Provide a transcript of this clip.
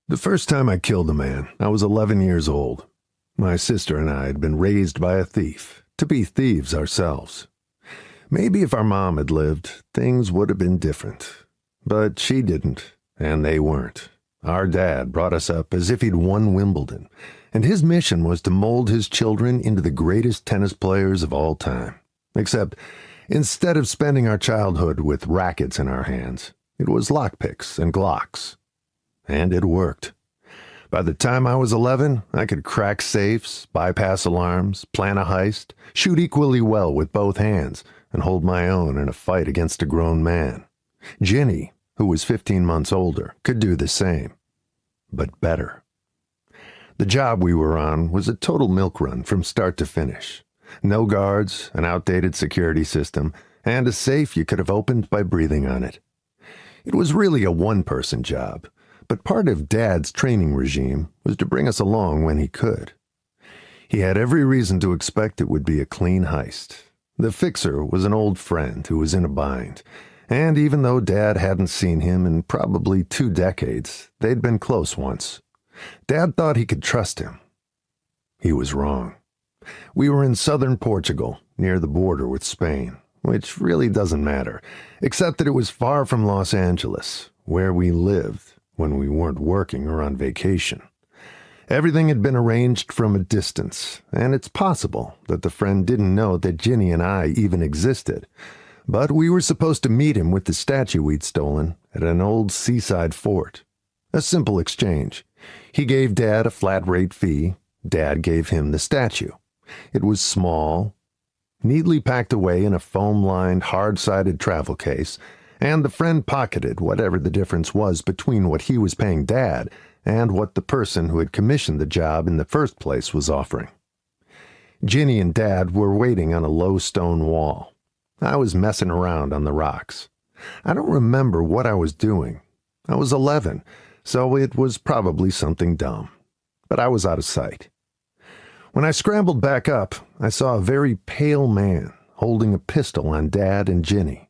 The first time I killed a man, I was 11 years old. My sister and I had been raised by a thief, to be thieves ourselves. Maybe if our mom had lived, things would have been different. But she didn't, and they weren't. Our dad brought us up as if he'd won Wimbledon, and his mission was to mold his children into the greatest tennis players of all time. Except, instead of spending our childhood with rackets in our hands, it was lockpicks and Glocks. And it worked. By the time I was 11, I could crack safes, bypass alarms, plan a heist, shoot equally well with both hands, and hold my own in a fight against a grown man. Ginny, who was 15 months older, could do the same, but better. The job we were on was a total milk run from start to finish. No guards, an outdated security system, and a safe you could have opened by breathing on it. It was really a one-person job. But part of Dad's training regime was to bring us along when he could. He had every reason to expect it would be a clean heist. The fixer was an old friend who was in a bind, and even though Dad hadn't seen him in probably 2 decades, they'd been close once. Dad thought he could trust him. He was wrong. We were in southern Portugal, near the border with Spain, which really doesn't matter, except that it was far from Los Angeles, where we lived when we weren't working or on vacation. Everything had been arranged from a distance, and it's possible that the friend didn't know that Ginny and I even existed. But we were supposed to meet him with the statue we'd stolen at an old seaside fort. A simple exchange. He gave Dad a flat-rate fee. Dad gave him the statue. It was small, neatly packed away in a foam-lined, hard-sided travel case, and the friend pocketed whatever the difference was between what he was paying Dad and what the person who had commissioned the job in the first place was offering. Ginny and Dad were waiting on a low stone wall. I was messing around on the rocks. I don't remember what I was doing. I was 11, so it was probably something dumb. But I was out of sight. When I scrambled back up, I saw a very pale man holding a pistol on Dad and Ginny.